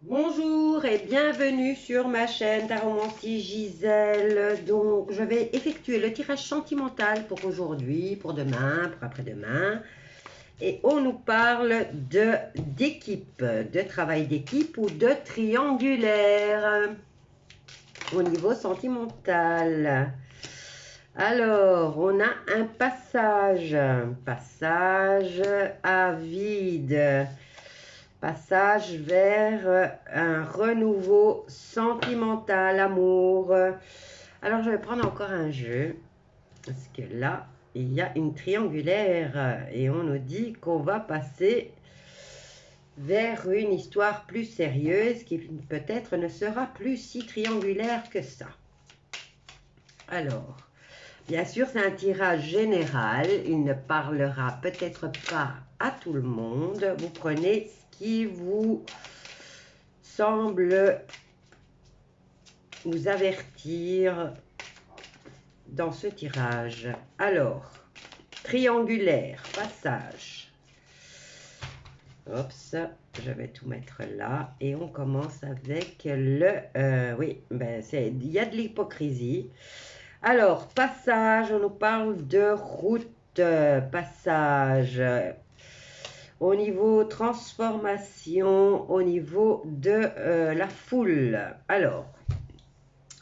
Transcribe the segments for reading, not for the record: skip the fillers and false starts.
Bonjour et bienvenue sur ma chaîne Taromancie Gisèle. Donc, je vais effectuer le tirage sentimental pour aujourd'hui, pour demain, pour après-demain. Et on nous parle d'équipe, de travail d'équipe ou de triangulaire au niveau sentimental. Alors, on a un passage à vide. Passage vers un renouveau sentimental, amour. Alors, je vais prendre encore un jeu. Parce que là, il y a une triangulaire. Et on nous dit qu'on va passer vers une histoire plus sérieuse qui peut-être ne sera plus si triangulaire que ça. Alors, bien sûr, c'est un tirage général. Il ne parlera peut-être pas à tout le monde. Vous prenez ce qui vous semble nous avertir dans ce tirage. Alors, triangulaire, passage. Oups, je vais tout mettre là. Et on commence avec le... oui, ben il y a de l'hypocrisie. Alors, passage, on nous parle de route, passage. Au niveau transformation, au niveau de la foule. Alors,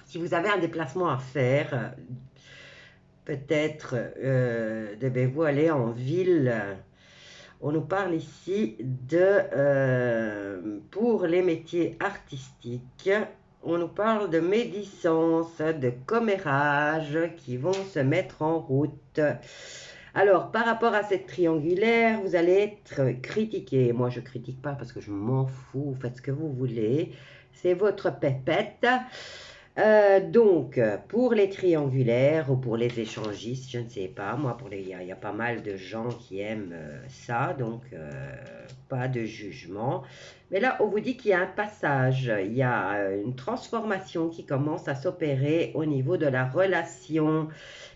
si vous avez un déplacement à faire, peut-être devez-vous aller en ville. On nous parle ici de, pour les métiers artistiques, on nous parle de médisance, de commérage qui vont se mettre en route. Alors, par rapport à cette triangulaire, vous allez être critiqué. Moi, je ne critique pas parce que je m'en fous. Vous faites ce que vous voulez. C'est votre pépette. Donc, pour les triangulaires ou pour les échangistes, je ne sais pas. Moi, il y a pas mal de gens qui aiment ça. Donc, pas de jugement. Mais là, on vous dit qu'il y a un passage. Il y a une transformation qui commence à s'opérer au niveau de la relation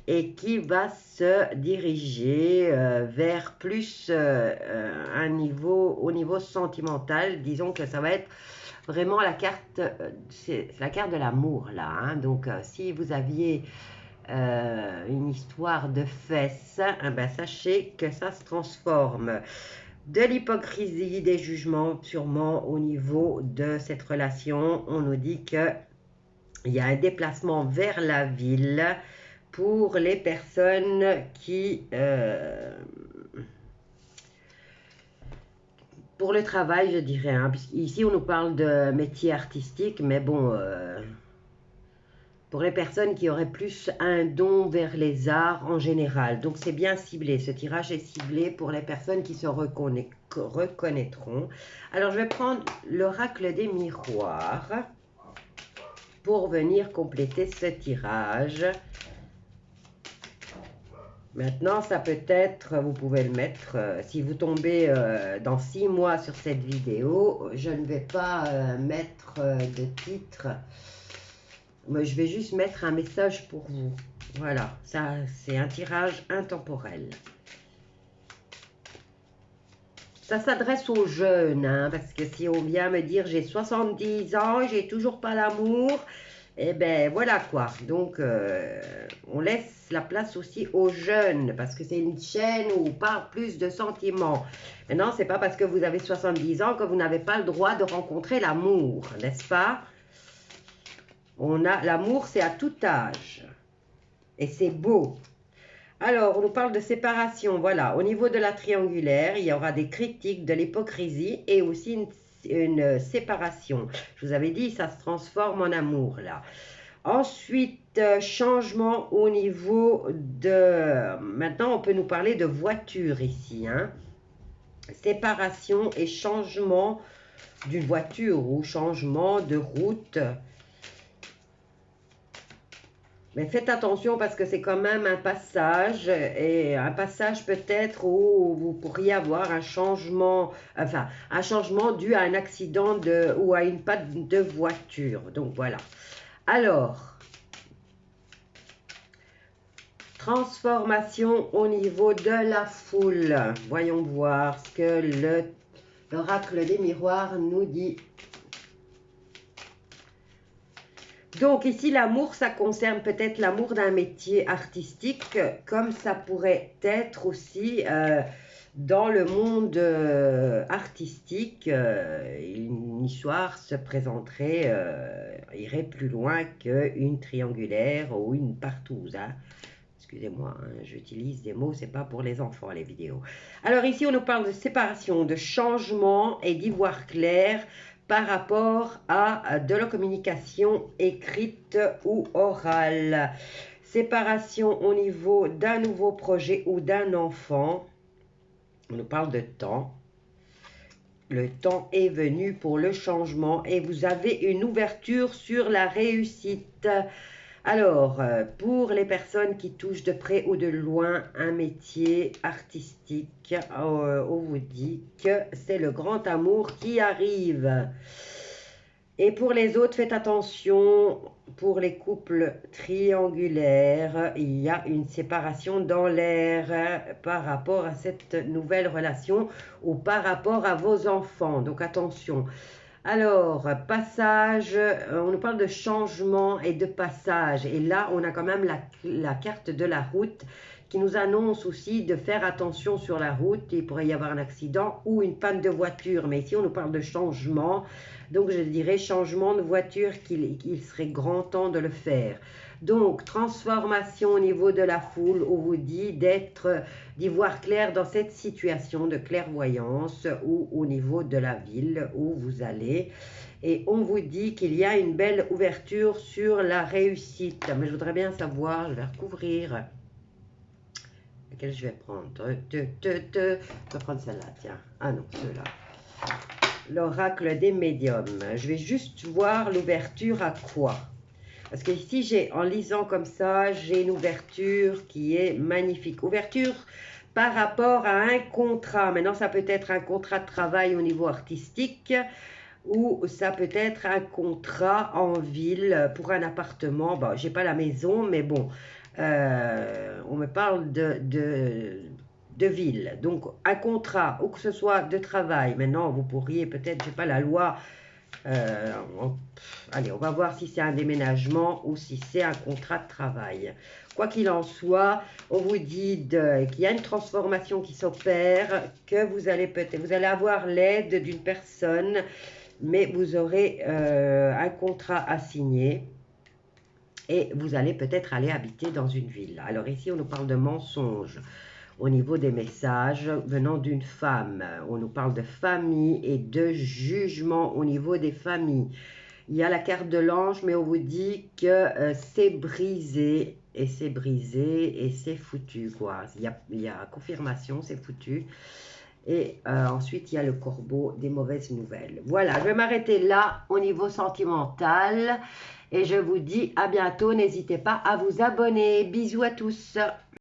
et qui va se diriger vers plus un niveau, au niveau sentimental. Disons que ça va être vraiment la carte, c'est la carte de l'amour là. Hein. Donc, si vous aviez une histoire de fesses, ben, sachez que ça se transforme. De l'hypocrisie, des jugements sûrement au niveau de cette relation. On nous dit que il y a un déplacement vers la ville pour les personnes qui... pour le travail, je dirais. Hein, ici, on nous parle de métier artistique, mais bon... pour les personnes qui auraient plus un don vers les arts en général. Donc, c'est bien ciblé. Ce tirage est ciblé pour les personnes qui se reconnaîtront. Alors, je vais prendre l'oracle des miroirs pour venir compléter ce tirage. Maintenant, ça peut être, vous pouvez le mettre, si vous tombez dans 6 mois sur cette vidéo, je ne vais pas mettre de titre. Moi, je vais juste mettre un message pour vous. Voilà, ça, c'est un tirage intemporel. Ça s'adresse aux jeunes, hein, parce que si on vient me dire j'ai 70 ans, j'ai toujours pas l'amour, et ben voilà quoi. Donc, on laisse la place aussi aux jeunes, parce que c'est une chaîne où on parle plus de sentiments. Maintenant, c'est pas parce que vous avez 70 ans que vous n'avez pas le droit de rencontrer l'amour, n'est-ce pas? On a l'amour, c'est à tout âge. Et c'est beau. Alors, on nous parle de séparation. Voilà, au niveau de la triangulaire, il y aura des critiques, de l'hypocrisie et aussi une séparation. Je vous avais dit, ça se transforme en amour, là. Ensuite, changement au niveau de... Maintenant, on peut nous parler de voiture ici. Hein. Séparation et changement d'une voiture ou changement de route. Mais faites attention parce que c'est quand même un passage et un passage peut-être où vous pourriez avoir un changement, enfin un changement dû à un accident ou à une panne de voiture. Donc voilà. Alors, transformation au niveau de la foule. Voyons voir ce que l'oracle des miroirs nous dit. Donc ici, l'amour, ça concerne peut-être l'amour d'un métier artistique, comme ça pourrait être aussi dans le monde artistique. Une histoire se présenterait, irait plus loin qu'une triangulaire ou une partouze. Hein. Excusez-moi, hein, j'utilise des mots, c'est pas pour les enfants les vidéos. Alors ici, on nous parle de séparation, de changement et d'ivoire clair par rapport à de la communication écrite ou orale. Séparation au niveau d'un nouveau projet ou d'un enfant. On nous parle de temps. Le temps est venu pour le changement et vous avez une ouverture sur la réussite. Alors, pour les personnes qui touchent de près ou de loin un métier artistique, on vous dit que c'est le grand amour qui arrive. Et pour les autres, faites attention, pour les couples triangulaires, il y a une séparation dans l'air par rapport à cette nouvelle relation ou par rapport à vos enfants. Donc attention. Alors, passage, on nous parle de changement et de passage. Et là, on a quand même la carte de la route qui nous annonce aussi de faire attention sur la route. Il pourrait y avoir un accident ou une panne de voiture. Mais ici, on nous parle de changement. Donc, je dirais changement de voiture qu'il serait grand temps de le faire. Donc, transformation au niveau de la foule, on vous dit d'y voir clair dans cette situation de clairvoyance ou au niveau de la ville où vous allez. Et on vous dit qu'il y a une belle ouverture sur la réussite. Mais je voudrais bien savoir, je vais recouvrir. Laquelle je vais prendre? Je vais prendre celle-là, tiens. Ah non, celle-là. L'oracle des médiums. Je vais juste voir l'ouverture à quoi? Parce que ici, en lisant comme ça, j'ai une ouverture qui est magnifique. Ouverture par rapport à un contrat. Maintenant, ça peut être un contrat de travail au niveau artistique ou ça peut être un contrat en ville pour un appartement. Bon, j'ai pas la maison, mais bon, on me parle de ville. Donc, un contrat, ou que ce soit de travail. Maintenant, vous pourriez peut-être, je sais pas, la loi... allez, on va voir si c'est un déménagement ou si c'est un contrat de travail. Quoi qu'il en soit, on vous dit qu'il y a une transformation qui s'opère, que vous allez avoir l'aide d'une personne, mais vous aurez un contrat à signer et vous allez peut-être aller habiter dans une ville. Alors ici, on nous parle de mensonges. Au niveau des messages venant d'une femme, on nous parle de famille et de jugement au niveau des familles. Il y a la carte de l'ange, mais on vous dit que c'est brisé, et c'est brisé, et c'est foutu, quoi. Il y a confirmation, c'est foutu. Et ensuite, il y a le corbeau des mauvaises nouvelles. Voilà, je vais m'arrêter là au niveau sentimental. Et je vous dis à bientôt. N'hésitez pas à vous abonner. Bisous à tous.